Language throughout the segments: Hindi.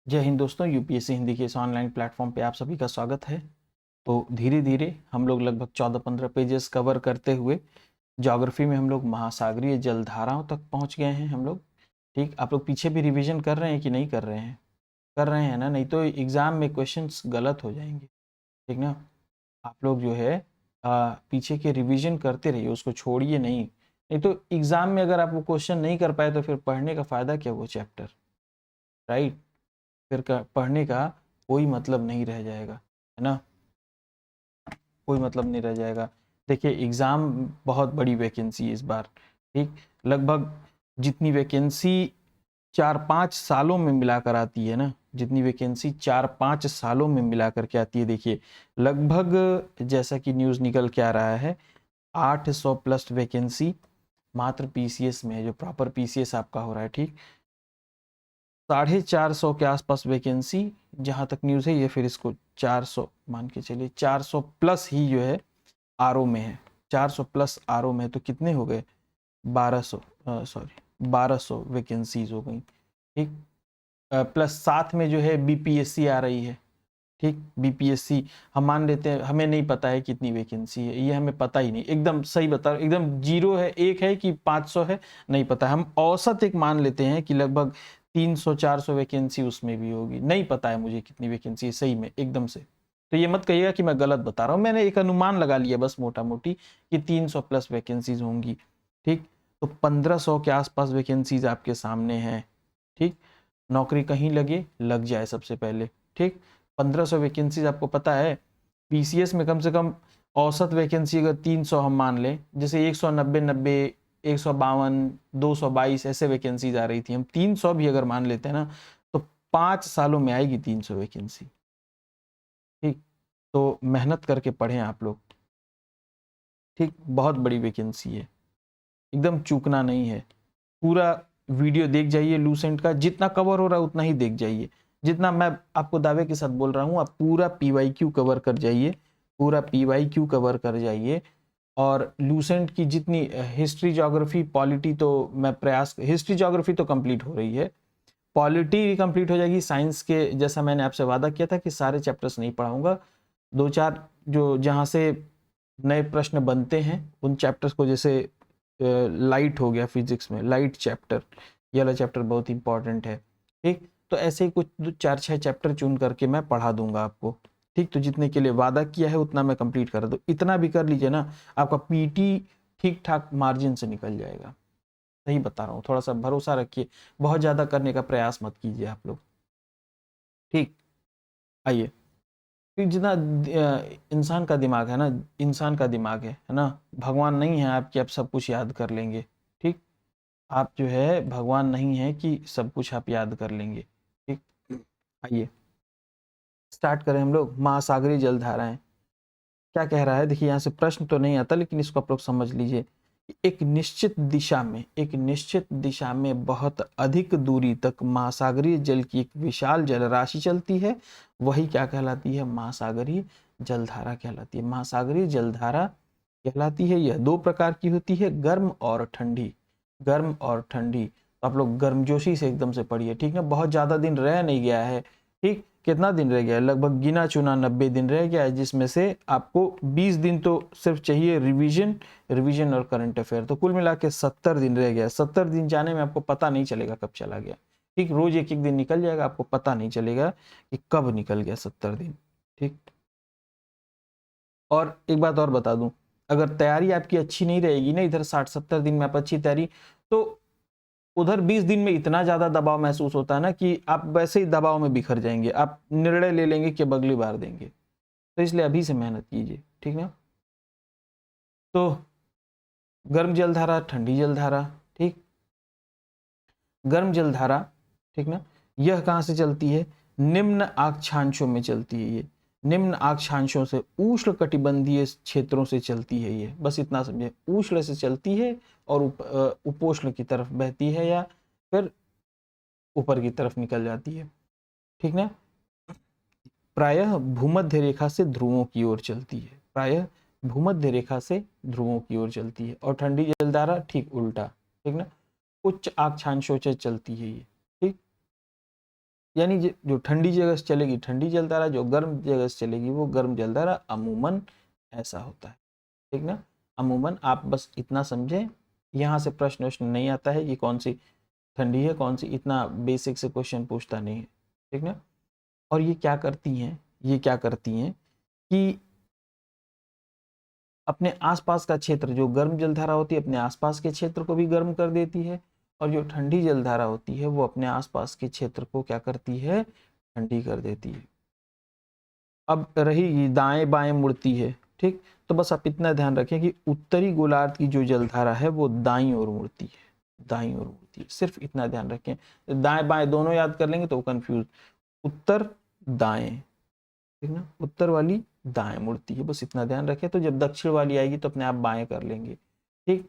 जय हिंद दोस्तों, यूपीएससी हिंदी के इस ऑनलाइन प्लेटफॉर्म पे आप सभी का स्वागत है। तो धीरे धीरे हम लोग लगभग 14-15 पेजेस कवर करते हुए ज्योग्राफी में हम लोग महासागरीय जलधाराओं तक पहुंच गए हैं हम लोग। ठीक, आप लोग पीछे भी रिवीजन कर रहे हैं कि नहीं कर रहे हैं? कर रहे हैं ना? नहीं तो एग्ज़ाम में क्वेश्चंस गलत हो जाएंगे। ठीक ना? आप लोग जो है पीछे के रिवीजन करते रहिए, उसको छोड़िए नहीं। नहीं तो एग्ज़ाम में अगर आप वो क्वेश्चन नहीं कर पाए तो फिर पढ़ने का फ़ायदा क्या वो चैप्टर, राइट? फिर पढ़ने का कोई मतलब नहीं रह जाएगा, है ना? कोई मतलब नहीं रह जाएगा। देखिए, एग्ज़ाम बहुत बड़ी वैकेंसी है इस बार। ठीक, लगभग जितनी वैकेंसी 4-5 सालों में मिलाकर आती है ना, जितनी वैकेंसी 4-5 सालों में मिला करके आती है, देखिए लगभग जैसा कि न्यूज़ निकल के आ रहा है 800 प्लस वैकेंसी मात्र पीसीएस में है, जो प्रॉपर पीसीएस आपका हो रहा है। ठीक, 450 के आसपास वैकेंसी जहाँ तक न्यूज़ है ये, फिर इसको 400 मान के चलिए, 400 प्लस ही जो है आरओ में है। 400 प्लस आरओ में है तो कितने हो गए? 1200, सॉरी 1200 वैकेंसीज हो गई। ठीक, प्लस साथ में जो है बीपीएससी आ रही है। ठीक, बीपीएससी हम मान लेते हैं, हमें नहीं पता है कितनी वैकेंसी है, ये हमें पता ही नहीं, एकदम सही बता रहा हूं, एकदम जीरो है, एक है कि 500 है, नहीं पता। हम औसत एक मान लेते हैं कि लगभग 300-400 वैकेंसी उसमें भी होगी। नहीं पता है मुझे कितनी वैकेंसी है सही में एकदम से, तो ये मत कहिएगा कि मैं गलत बता रहा हूँ। मैंने एक अनुमान लगा लिया बस मोटा मोटी कि 300 प्लस वैकेंसीज होंगी। ठीक, तो 1500 के आसपास वैकेंसीज आपके सामने हैं। ठीक, नौकरी कहीं लगे, लग जाए सबसे पहले। ठीक, 1500 वैकेंसीज आपको पता है, पीसीएस में कम से कम औसत वैकेंसी अगर 300 हम मान लें, जैसे 190, 152, 222 ऐसे वैकेंसीज आ रही थी, हम 300 भी अगर मान लेते हैं ना, तो 5 सालों में आएगी 300 वैकेंसी। ठीक, तो मेहनत करके पढ़ें आप लोग। ठीक, बहुत बड़ी वैकेंसी है, एकदम चूकना नहीं है। पूरा वीडियो देख जाइए, लूसेंट का जितना कवर हो रहा है उतना ही देख जाइए। जितना मैं आपको दावे के साथ बोल रहा हूँ, आप पूरा पीवाईक्यू कवर कर जाइए, पूरा पीवाईक्यू कवर कर जाइए। और लूसेंट की जितनी हिस्ट्री, ज्योग्राफी, पॉलिटी, तो मैं प्रयास, हिस्ट्री ज्योग्राफी तो कंप्लीट हो रही है, पॉलिटी भी कंप्लीट हो जाएगी। साइंस के जैसा मैंने आपसे वादा किया था कि सारे चैप्टर्स नहीं पढ़ाऊंगा, 2-4 जो जहाँ से नए प्रश्न बनते हैं उन चैप्टर्स को, जैसे लाइट हो गया, फिजिक्स में लाइट चैप्टर, ये वाला चैप्टर बहुत इंपॉर्टेंट है। ठीक, तो ऐसे ही कुछ 4-6 चैप्टर चुन करके मैं पढ़ा दूंगा आपको। ठीक, तो जितने के लिए वादा किया है उतना मैं कंप्लीट कर दूँ, इतना भी कर लीजिए ना, आपका पीटी ठीक ठाक मार्जिन से निकल जाएगा। सही बता रहा हूँ, थोड़ा सा भरोसा रखिए, बहुत ज़्यादा करने का प्रयास मत कीजिए आप लोग। ठीक, आइए, जितना इंसान का दिमाग है ना, इंसान का दिमाग है ना, भगवान नहीं है आपकी आप सब कुछ याद कर लेंगे। ठीक, आप जो है भगवान नहीं है कि सब कुछ आप याद कर लेंगे। ठीक, आइए स्टार्ट करें हम लोग। महासागरीय जलधाराएं क्या कह रहा है, देखिए यहाँ से प्रश्न तो नहीं आता लेकिन इसको आप लोग समझ लीजिए। एक निश्चित दिशा में, एक निश्चित दिशा में बहुत अधिक दूरी तक महासागरीय जल की एक विशाल जलराशि चलती है, वही क्या कहलाती है? महासागरीय जलधारा कहलाती है। महासागरीय जलधारा कहलाती है। यह 2 प्रकार की होती है, गर्म और ठंडी। गर्म और ठंडी, तो आप लोग गर्मजोशी से एकदम से पढ़िए। ठीक है, बहुत ज़्यादा दिन रह नहीं गया है। ठीक, कितना दिन रह गया है? लगभग गिना चुना 90 दिन रह गया है, जिसमें से आपको 20 दिन तो सिर्फ चाहिए रिवीजन और करंट अफेयर, तो कुल मिला के 70 दिन रह गया। 70 दिन जाने में आपको पता नहीं चलेगा कब चला गया। ठीक, रोज एक एक दिन निकल जाएगा, आपको पता नहीं चलेगा कि कब निकल गया 70 दिन। ठीक, और एक बात और बता दूं, अगर तैयारी आपकी अच्छी नहीं रहेगी ना, इधर 60-70 दिन में आप अच्छी तैयारी, तो उधर 20 दिन में इतना ज्यादा दबाव महसूस होता है ना कि आप वैसे ही दबाव में बिखर जाएंगे, आप निर्णय ले लेंगे कि अब अगली बार देंगे। तो इसलिए अभी से मेहनत कीजिए। ठीक ना? तो गर्म जलधारा, ठंडी जलधारा। ठीक, गर्म जलधारा, ठीक ना, यह कहाँ से चलती है? निम्न अक्षांशों में चलती है। ये निम्न अक्षांशों से, उष्ण कटिबंधीय क्षेत्रों से चलती है। ये बस इतना समझे, उष्ण से चलती है और उपोष्ण की तरफ बहती है, या फिर ऊपर की तरफ निकल जाती है। ठीक ना? प्रायः भूमध्य रेखा से ध्रुवों की ओर चलती है। प्रायः भूमध्य रेखा से ध्रुवों की ओर चलती है। और ठंडी जलधारा ठीक उल्टा। ठीक ना, उच्च अक्षांशों से चलती है ये। ठीक, यानी जो ठंडी जगह से चलेगी ठंडी जलधारा, जो गर्म जगह से चलेगी वो गर्म जलधारा, अमूमन ऐसा होता है, ठीक ना। अमूमन आप बस इतना समझें, यहाँ से प्रश्न नहीं आता है कि कौन सी ठंडी है कौन सी, इतना बेसिक से क्वेश्चन पूछता नहीं है, ठीक ना। और ये क्या करती हैं, ये क्या करती हैं कि अपने आसपास का क्षेत्र, जो गर्म जलधारा होती है अपने आसपास के क्षेत्र को भी गर्म कर देती है, और जो ठंडी जलधारा होती है वो अपने आसपास के क्षेत्र को क्या करती है, ठंडी कर देती है। अब रही दाएं बाएं मुड़ती है, ठीक, तो बस आप इतना ध्यान रखें कि उत्तरी गोलार्ध की जो जलधारा है वो दाईं ओर मुड़ती है, दाईं ओर मुड़ती है, सिर्फ इतना ध्यान रखें। दाएं बाएं दोनों याद कर लेंगे तो कंफ्यूज, उत्तर दाएं, ठीक ना, उत्तर वाली दाएं मुड़ती है, बस इतना ध्यान रखें। तो जब दक्षिण वाली आएगी तो अपने आप बाएं कर लेंगे, ठीक।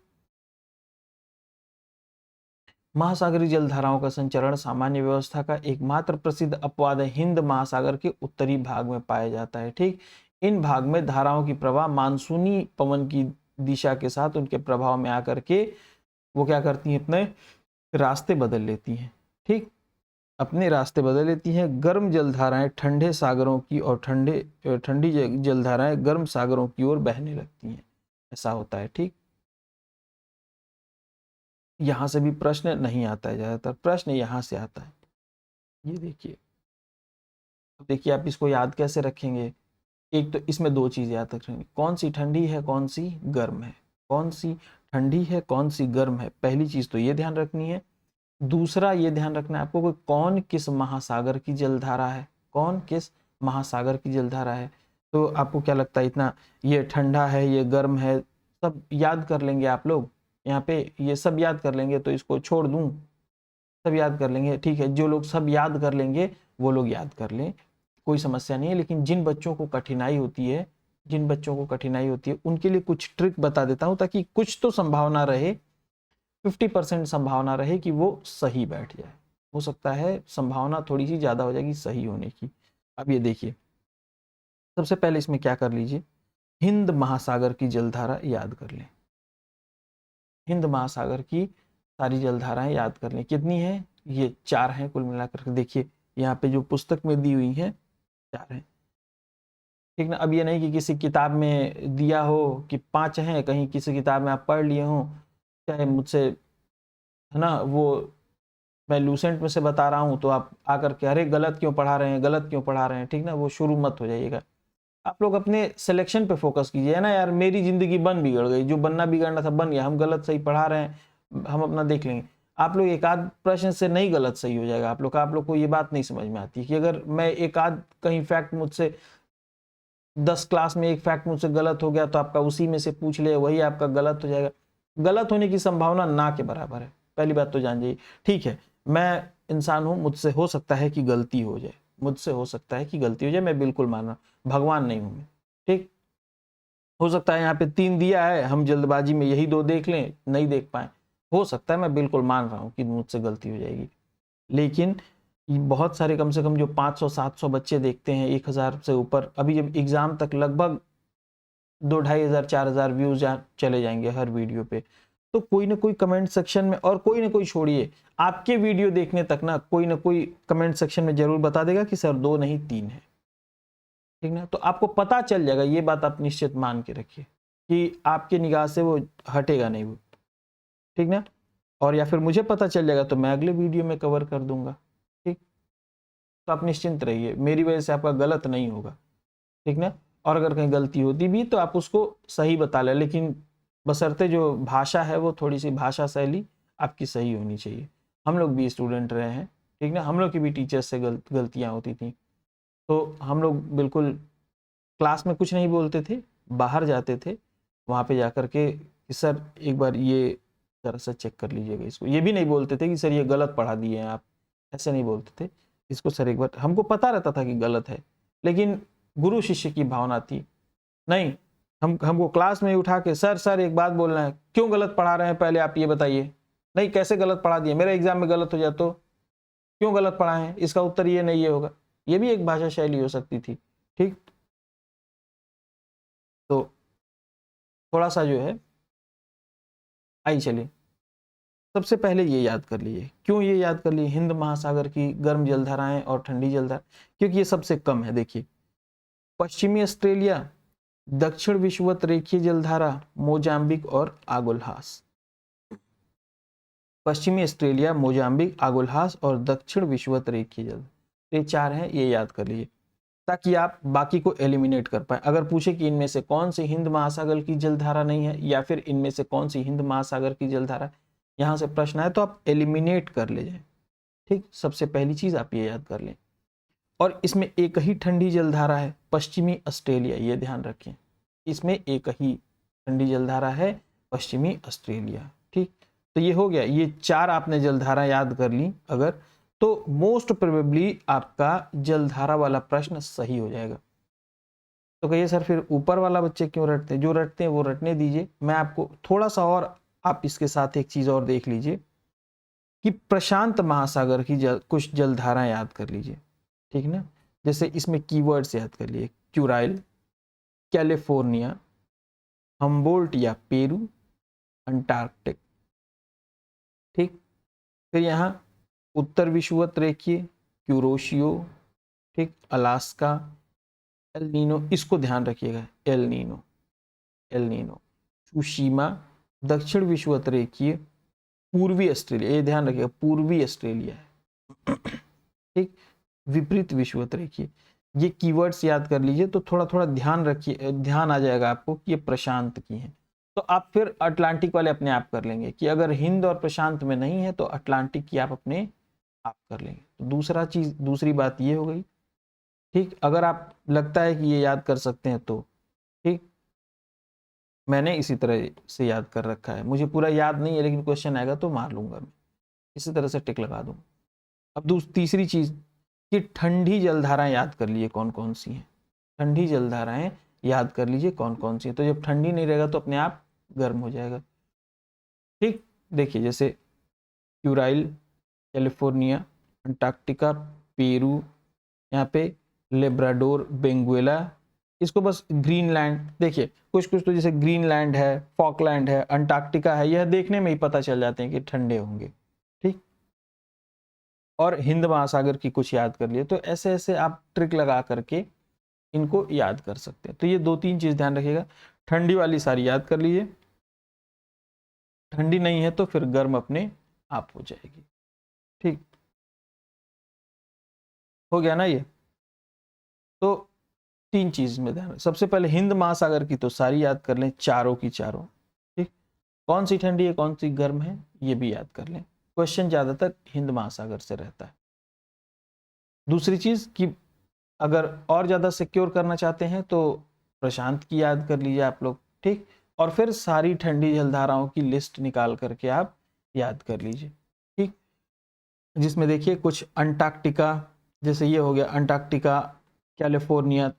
महासागरीय जलधाराओं का संचरण सामान्य व्यवस्था का एकमात्र प्रसिद्ध अपवाद हिंद महासागर के उत्तरी भाग में पाया जाता है, ठीक। इन भाग में धाराओं की प्रवाह मानसूनी पवन की दिशा के साथ उनके प्रभाव में आकर के वो क्या करती हैं, अपने रास्ते बदल लेती हैं, ठीक, अपने रास्ते बदल लेती हैं। गर्म जलधाराएं ठंडे सागरों की और ठंडी जलधाराएं गर्म सागरों की ओर बहने लगती हैं, ऐसा होता है, ठीक। यहां से भी प्रश्न नहीं आता है, ज्यादातर प्रश्न यहां से आता है। ये देखिए, अब देखिए आप इसको याद कैसे रखेंगे। एक तो इसमें दो चीज याद रखेंगे, कौन सी ठंडी है कौन सी गर्म है, कौन सी ठंडी है कौन सी गर्म है, पहली चीज तो ये ध्यान रखनी है। दूसरा ये ध्यान रखना है आपको कि कौन किस महासागर की जलधारा है, कौन किस महासागर की जलधारा है। तो आपको क्या लगता है, इतना ये ठंडा है ये गर्म है सब याद कर लेंगे आप लोग, यहाँ पे ये सब याद कर लेंगे, तो इसको छोड़ दूं, सब याद कर लेंगे, ठीक है। जो लोग सब याद कर लेंगे वो लोग याद कर लें, कोई समस्या नहीं है। लेकिन जिन बच्चों को कठिनाई होती है, जिन बच्चों को कठिनाई होती है उनके लिए कुछ ट्रिक बता देता हूं, ताकि कुछ तो संभावना रहे, 50% संभावना रहे कि वो सही बैठ जाए। हो सकता है संभावना थोड़ी सी ज्यादा हो जाएगी सही होने की। अब ये देखिए, सबसे पहले इसमें क्या कर लीजिए, हिंद महासागर की जलधारा याद कर लें, हिंद महासागर की सारी जलधाराएं याद कर लें। कितनी है, ये 4 हैं कुल मिलाकर के। देखिए यहाँ पे जो पुस्तक में दी हुई है 4 हैं, ठीक ना। अब ये नहीं कि किसी किताब में दिया हो कि 5 हैं, कहीं किसी किताब में आप पढ़ लिए हो, चाहे मुझसे, है ना, वो मैं लूसेंट में से बता रहा हूँ तो आप आकर के अरे गलत क्यों पढ़ा रहे हैं, गलत क्यों पढ़ा रहे हैं, ठीक ना, वो शुरू मत हो जाइएगा। आप लोग अपने सिलेक्शन पे फोकस कीजिए ना यार, मेरी जिंदगी बन बिगड़ गई, जो बनना बिगड़ना था बन गया, हम गलत सही पढ़ा रहे हैं, हम अपना देख लेंगे। आप लोग एक आध प्रश्न से नहीं गलत सही हो जाएगा आप लोग को ये बात नहीं समझ में आती कि अगर मैं एक आध कहीं फैक्ट मुझसे 10 क्लास में एक फैक्ट मुझसे गलत हो गया तो आपका उसी में से पूछ ले वही आपका गलत हो जाएगा। गलत होने की संभावना ना के बराबर है, पहली बात तो जान जाइए, ठीक है। मैं इंसान हूं, मुझसे हो सकता है कि गलती हो जाए, मुझसे हो सकता है कि गलती हो जाए, मैं बिल्कुल मान रहा हूं, भगवान नहीं हूं मैं, ठीक। हो सकता है यहाँ पे 3 दिया है, हम जल्दबाजी में यही 2 देख लें, नहीं देख पाए, हो सकता है, मैं बिल्कुल मान रहा हूँ कि मुझसे गलती हो जाएगी। लेकिन बहुत सारे, कम से कम जो 500-700 बच्चे देखते हैं, 1000 से ऊपर, अभी जब एग्जाम तक लगभग 2-2,500-4,000 व्यूज चले जाएंगे हर वीडियो पे, तो कोई ना कोई कमेंट सेक्शन में, और कोई ना कोई छोड़िए, आपके वीडियो देखने तक ना कोई कमेंट सेक्शन में जरूर बता देगा कि सर 2 नहीं 3 है, ठीक ना। तो आपको पता चल जाएगा, ये बात आप निश्चित मान के रखिए कि आपके निगाह से वो हटेगा नहीं वो, ठीक ना। और या फिर मुझे पता चल जाएगा तो मैं अगले वीडियो में कवर कर दूंगा, ठीक। तो आप निश्चिंत रहिए, मेरी वजह से आपका गलत नहीं होगा, ठीक ना। और अगर कहीं गलती होती भी तो आप उसको सही बता लें, लेकिन बशर्ते जो भाषा है वो थोड़ी सी भाषा शैली आपकी सही होनी चाहिए। हम लोग भी स्टूडेंट रहे हैं, ठीक ना, हम लोग की भी टीचर्स से गलतियां होती थी, तो हम लोग बिल्कुल क्लास में कुछ नहीं बोलते थे, बाहर जाते थे, वहाँ पे जाकर के सर एक बार ये जरा सा चेक कर लीजिएगा इसको, ये भी नहीं बोलते थे कि सर ये गलत पढ़ा दिए हैं आप, ऐसे नहीं बोलते थे, इसको सर एक बार, हमको पता रहता था कि गलत है, लेकिन गुरु शिष्य की भावना थी, नहीं, हमको क्लास में उठा के सर एक बात बोलना है, क्यों गलत पढ़ा रहे हैं पहले आप ये बताइए, नहीं कैसे गलत पढ़ा दिए, मेरे एग्जाम में गलत हो जाए तो क्यों गलत पढ़ाए हैं, इसका उत्तर ये नहीं ये होगा, ये भी एक भाषा शैली हो सकती थी, ठीक। तो थोड़ा सा जो है, आइए चलिए, सबसे पहले ये याद कर लीजिए। क्यों ये याद कर लिए? हिंद महासागर की गर्म जलधाराएं और ठंडी जलधारा, क्योंकि ये सबसे कम है। देखिए, पश्चिमी ऑस्ट्रेलिया, दक्षिण विषुवत रेखीय जलधारा, मोजाम्बिक और आगुल्हास। पश्चिमी ऑस्ट्रेलिया, मोजाम्बिक, आगुल्हास और दक्षिण विषुवत रेखीय जल, ये 4 हैं, ये याद कर लीजिए ताकि आप बाकी को एलिमिनेट कर पाए। अगर पूछे कि इनमें से कौन सी हिंद महासागर की जलधारा नहीं है या फिर इनमें से कौन सी हिंद महासागर की जलधारा, यहां से प्रश्न है तो आप एलिमिनेट कर ले जाए। ठीक, सबसे पहली चीज आप ये याद कर लें। और इसमें एक ही ठंडी जलधारा है, पश्चिमी ऑस्ट्रेलिया, ये ध्यान रखें, इसमें एक ही ठंडी जलधारा है, पश्चिमी ऑस्ट्रेलिया। ठीक, तो ये हो गया, ये 4 आपने जलधारा याद कर ली अगर, तो मोस्ट प्रोबेबली आपका जलधारा वाला प्रश्न सही हो जाएगा। तो कहिए सर फिर ऊपर वाला बच्चे क्यों रटते हैं? जो रटते हैं वो रटने दीजिए। मैं आपको थोड़ा सा और, आप इसके साथ एक चीज और देख लीजिए कि प्रशांत महासागर की कुछ जलधाराएं याद कर लीजिए। ठीक ना, जैसे इसमें कीवर्ड्स याद कर लिए, क्यूराइल, कैलिफोर्निया, हम्बोल्ट या पेरू, अंटार्कटिक। ठीक, फिर यहाँ उत्तर विषुवत रेखीय, क्यूरोशियो, ठीक, अलास्का, एल नीनो, इसको ध्यान रखिएगा, एल नीनो, एल नीनो, सुशीमा, दक्षिण विषुवत रेखीय, पूर्वी ऑस्ट्रेलिया, ये ध्यान रखिएगा पूर्वी ऑस्ट्रेलिया है। ठीक, विपरीत विषुवत रेखीय, ये कीवर्ड्स याद कर लीजिए तो थोड़ा थोड़ा ध्यान रखिए, ध्यान आ जाएगा आपको कि ये प्रशांत की हैं। तो आप फिर अटलांटिक वाले अपने आप कर लेंगे कि अगर हिंद और प्रशांत में नहीं है तो अटलांटिक की आप अपने आप कर लेंगे। तो दूसरी बात ये हो गई। ठीक, अगर आप लगता है कि ये याद कर सकते हैं तो ठीक, मैंने इसी तरह से याद कर रखा है, मुझे पूरा याद नहीं है लेकिन क्वेश्चन आएगा तो मार लूंगा मैं, इसी तरह से टिक लगा दूंगा। अब तीसरी चीज कि ठंडी जलधाराएं याद कर लीजिए कौन कौन सी हैं, ठंडी जलधाराएं याद कर लीजिए कौन कौन सी है। तो जब ठंडी नहीं रहेगा तो अपने आप गर्म हो जाएगा। ठीक, देखिए जैसे क्यूराइल, कैलिफोर्निया, अंटार्कटिका, पेरू, यहाँ पे लेब्राडोर, बेंगुएला, इसको बस ग्रीनलैंड, देखिए कुछ कुछ तो जैसे ग्रीनलैंड है, फॉकलैंड है, अंटार्कटिका है, यह देखने में ही पता चल जाते हैं कि ठंडे होंगे। ठीक, और हिंद महासागर की कुछ याद कर लिए। तो ऐसे ऐसे आप ट्रिक लगा करके इनको याद कर सकते हैं। तो ये 2-3 चीज ध्यान रखिएगा, ठंडी वाली सारी याद कर लीजिए, ठंडी नहीं है तो फिर गर्म अपने आप हो जाएगी। ठीक, हो गया ना ये? तो 3 चीज में ध्यान, सबसे पहले हिंद महासागर की तो सारी याद कर लें, चारों की चारों। ठीक, कौन सी ठंडी है कौन सी गर्म है ये भी याद कर लें, क्वेश्चन ज्यादातर हिंद महासागर से रहता है। दूसरी चीज कि अगर और ज्यादा सिक्योर करना चाहते हैं तो प्रशांत की याद कर लीजिए आप लोग। ठीक, और फिर सारी ठंडी जलधाराओं की लिस्ट निकाल करके आप याद कर लीजिए। ठीक, जिसमें देखिए कुछ अंटार्कटिका, जैसे ये हो गया अंटार्कटिका, कैलिफोर्निया।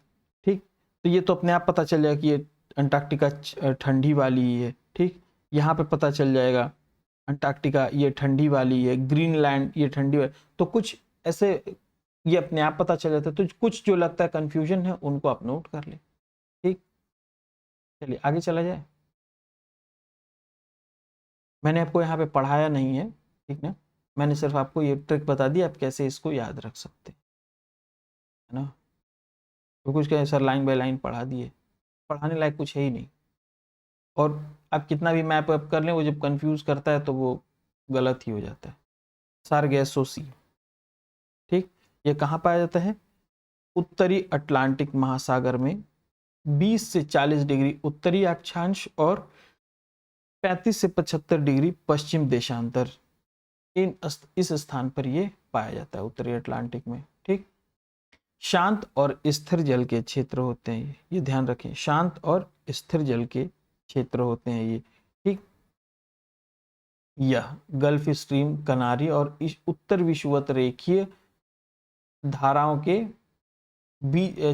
ठीक, तो ये तो अपने आप पता चल जाएगा कि ये अंटार्कटिका ठंडी वाली ही है। ठीक, यहाँ पे पता चल जाएगा अंटार्कटिका ये ठंडी वाली है, ग्रीनलैंड ये ठंडी वाली, तो कुछ ऐसे ये अपने आप पता चल जाता है। तो कुछ जो लगता है कंफ्यूजन है उनको आप नोट कर ले। ठीक, चलिए आगे चला जाए। मैंने आपको यहाँ पे पढ़ाया नहीं है, ठीक ना, मैंने सिर्फ आपको ये ट्रिक बता दी आप कैसे इसको याद रख सकते है ना। तो कुछ क्या सर लाइन बाय लाइन पढ़ा दिए, पढ़ाने लायक कुछ है ही नहीं। और आप कितना भी मैप अप कर लें वो जब कंफ्यूज करता है तो वो गलत ही हो जाता है। सारगैसोसी, ठीक, ये कहाँ पाया जाता है? उत्तरी अटलांटिक महासागर में 20 से 40 डिग्री उत्तरी अक्षांश और 35 से 75 डिग्री पश्चिम देशांतर, इस स्थान पर ये पाया जाता है उत्तरी अटलांटिक में। ठीक, शांत और स्थिर जल के क्षेत्र होते हैं ये ध्यान रखें, शांत और स्थिर जल के क्षेत्र होते हैं ये। ठीक, यह गल्फ स्ट्रीम, कनारी और उत्तर विषुवत रेखीय धाराओं के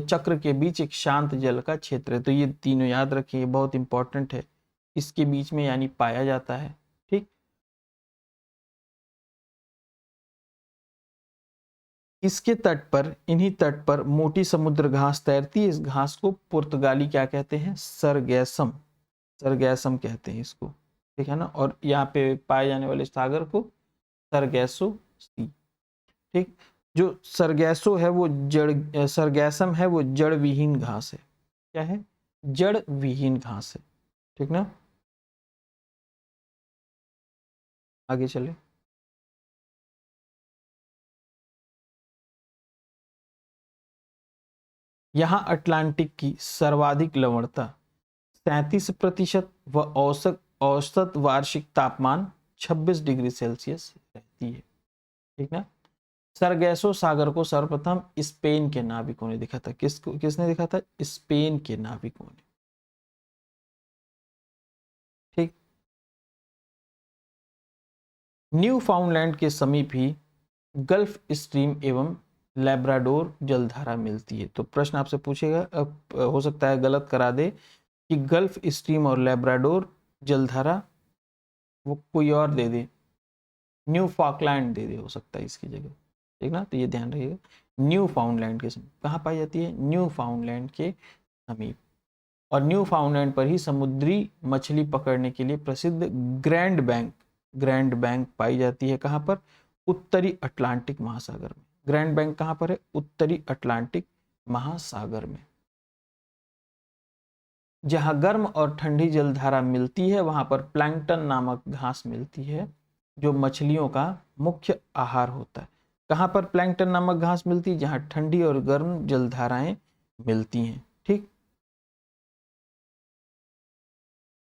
चक्र के बीच एक शांत जल का क्षेत्र है। तो ये तीनों याद रखिए, बहुत इंपॉर्टेंट है, इसके बीच में यानी पाया जाता है। ठीक, इसके तट पर, इन्हीं तट पर मोटी समुद्र घास तैरती है। इस घास को पुर्तगाली क्या कहते हैं? सरगैसम, सरगैसम कहते हैं इसको। ठीक है ना। और यहाँ पे पाए जाने वाले सागर को सरगैसो सी। ठीक, जो सरगैसो है वो जड़, सरगैसम है वो जड़ विहीन घास है। क्या है? जड़ विहीन घास है। ठीक ना। आगे चले। यहाँ अटलांटिक की सर्वाधिक लवणता 37% व औसत औसत वार्षिक तापमान 26 डिग्री सेल्सियस रहती है। ठीक ना। सरगैसो सागर को सर्वप्रथम स्पेन के नाविकों ने देखा था। किसने देखा था? स्पेन के नाविकों ने। ठीक। न्यू फाउंडलैंड के समीप ही गल्फ स्ट्रीम एवं लेब्राडोर जलधारा मिलती है। तो प्रश्न आपसे पूछेगा, हो सकता है गलत करा दे कि गल्फ स्ट्रीम और लेब्राडोर जलधारा वो कोई और दे दे, न्यू फॉकलैंड दे दे, हो सकता है इसकी जगह। ठीक ना। तो ये ध्यान रखिएगा, न्यू फाउंडलैंड के समीप। कहाँ पाई जाती है? न्यू फाउंडलैंड के समीप। और न्यू फाउंडलैंड पर ही समुद्री मछली पकड़ने के लिए प्रसिद्ध ग्रैंड बैंक पाई जाती है। कहाँ पर? उत्तरी अटलांटिक महासागर में। ग्रैंड बैंक कहाँ पर है? उत्तरी अटलांटिक महासागर में। जहां गर्म और ठंडी जलधारा मिलती है वहां पर प्लैंकटन नामक घास मिलती है, जो मछलियों का मुख्य आहार होता है। कहां पर प्लैंकटन नामक घास मिलती है? जहां ठंडी और गर्म जलधाराएं मिलती हैं। ठीक।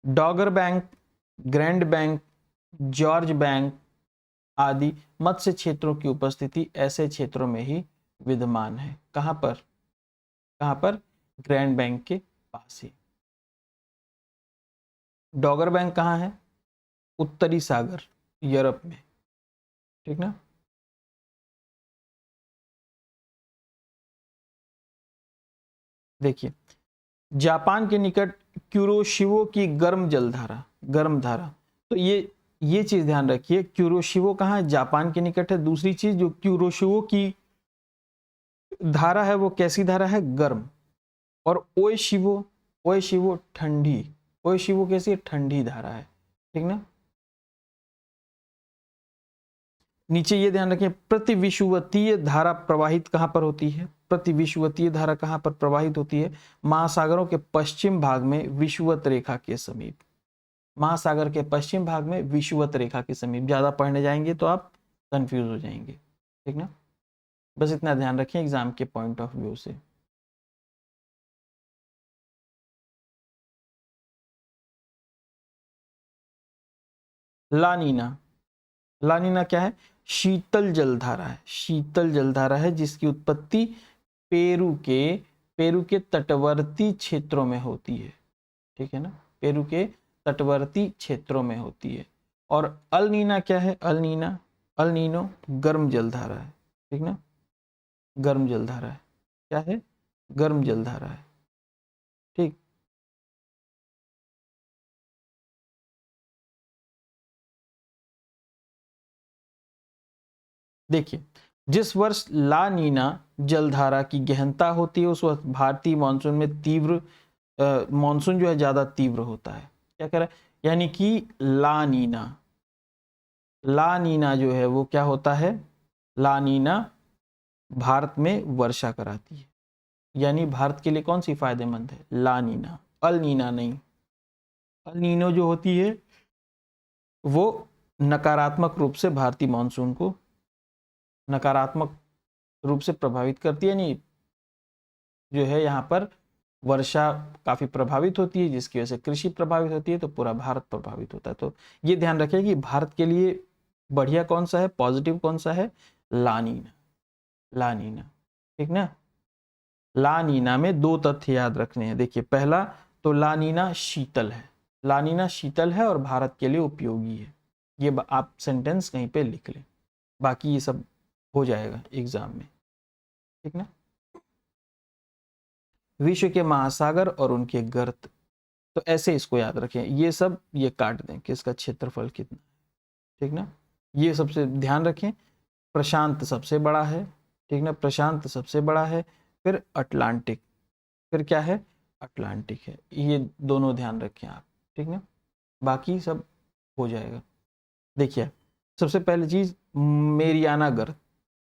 Dogger Bank, Grand Bank, George Bank आदि मत्स्य क्षेत्रों की उपस्थिति ऐसे क्षेत्रों में ही विद्यमान है। कहां पर? कहां पर? ग्रैंड बैंक के पास ही। डॉगर बैंक कहाँ है? उत्तरी सागर, यूरोप में। ठीक ना। देखिए, जापान के निकट क्यूरोशिवो की गर्म धारा। तो ये चीज ध्यान रखिए, क्यूरोशिवो कहाँ है? जापान के निकट है। दूसरी चीज, जो क्यूरोशिवो की धारा है वो कैसी धारा है? गर्म। और ओएशिवो ठंडी। ओएशिवो कैसी है? ठंडी धारा है। ठीक ना। नीचे ये ध्यान रखें, प्रतिविषुवतीय धारा प्रवाहित कहां पर होती है? प्रतिविषुवतीय धारा कहां पर प्रवाहित होती है? महासागरों के पश्चिम भाग में विषुवत रेखा के समीप। महासागर के पश्चिम भाग में विषुवत रेखा के समीप। ज्यादा पढ़ने जाएंगे तो आप कंफ्यूज हो जाएंगे। ठीक ना। बस इतना ध्यान रखें एग्जाम के पॉइंट ऑफ व्यू से। लानीना। लानीना क्या है? शीतल जलधारा है। शीतल जलधारा है जिसकी उत्पत्ति पेरू के तटवर्ती क्षेत्रों में होती है। ठीक है ना। पेरू के तटवर्ती क्षेत्रों में होती है। और अल नीना क्या है? अल नीनो गर्म जलधारा है। ठीक ना। गर्म जलधारा है। क्या है? गर्म जलधारा है। ठीक। देखिए, जिस वर्ष ला नीना जलधारा की गहनता होती है उस वक्त भारतीय मानसून में मानसून जो है ज्यादा तीव्र होता है। क्या कह रहा है? यानी कि ला नीना जो है वो क्या होता है? ला नीना भारत में वर्षा कराती है। यानी भारत के लिए कौन सी फायदेमंद है? ला नीना, अल नीना नहीं। अल नीनो जो होती है वो नकारात्मक रूप से भारतीय मानसून को नकारात्मक रूप से प्रभावित करती है। नहीं, जो है यहाँ पर वर्षा काफी प्रभावित होती है, जिसकी वजह से कृषि प्रभावित होती है, तो पूरा भारत प्रभावित होता है। तो ये ध्यान रखें कि भारत के लिए बढ़िया कौन सा है, पॉजिटिव कौन सा है? लानीना। लानीना। ठीक ना। लानीना में दो तथ्य याद रखने हैं। देखिए, पहला तो लानीना शीतल है। लानीना शीतल है और भारत के लिए उपयोगी है। ये आप सेंटेंस कहीं पे लिख लें, बाकी ये सब हो जाएगा एग्जाम में। ठीक ना। विश्व के महासागर और उनके गर्त, तो ऐसे इसको याद रखें। ये सब ये काट दें कि इसका क्षेत्रफल कितना। ठीक ना। ये सबसे ध्यान रखें। प्रशांत सबसे बड़ा है। ठीक ना। प्रशांत सबसे बड़ा है, फिर अटलांटिक, फिर क्या है? अटलांटिक है। ये दोनों ध्यान रखें आप। ठीक ना। बाकी सब हो जाएगा। देखिए सबसे पहली चीज मेरियाना गर्त,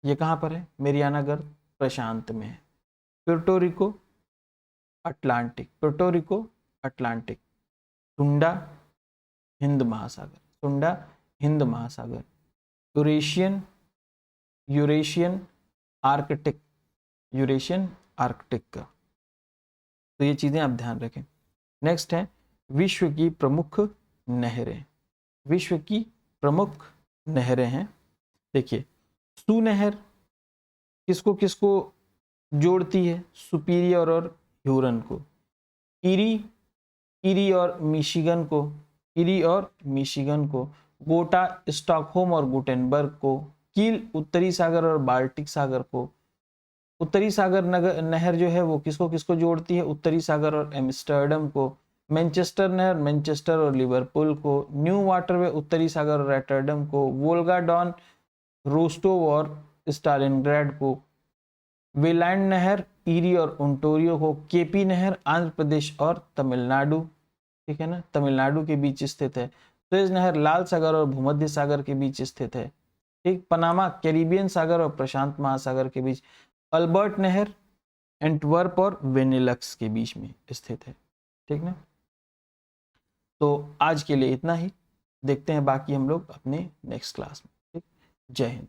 ये कहाँ पर है? मेरियाना गर्त प्रशांत में है। Puerto Atlantic, Puerto Atlantic. टुंडा हिंद महासागर, टुंडा हिंद महासागर। Eurasian Eurasian Arctic, Eurasian Arctic का। तो ये चीजें आप ध्यान रखें। नेक्स्ट है विश्व की प्रमुख नहरें। विश्व की प्रमुख नहरें हैं। देखिए सू नहर किसको किसको जोड़ती है? सुपीरियर और ह्यूरन को। इरी और मिशिगन को, इरी और मिशिगन को। गोटा स्टॉकहोम और गुटेनबर्ग को। कील उत्तरी सागर और बाल्टिक सागर को। उत्तरी सागर नहर जो है वो किसको किसको जोड़ती है? उत्तरी सागर और एम्स्टर्डम को। मैनचेस्टर नहर मैनचेस्टर और लिवरपूल को। न्यू वाटरवे उत्तरी सागर और रॉटरडम को। वोल्गा डॉन रोस्टोव और स्टालिनग्राड को। वेलैंड नहर ईरी और ओंटारियो को। केपी नहर आंध्र प्रदेश और तमिलनाडु, ठीक है ना, तमिलनाडु के बीच स्थित है। सुएज नहर लाल सागर और भूमध्य सागर के बीच स्थित है। ठीक, पनामा कैरिबियन सागर और प्रशांत महासागर के बीच। अल्बर्ट नहर एंटवर्प और वेनेलक्स के बीच में स्थित है। ठीक ना, तो आज के लिए इतना ही। देखते हैं बाकी हम लोग अपने नेक्स्ट क्लास में। ठीक, जय हिंद।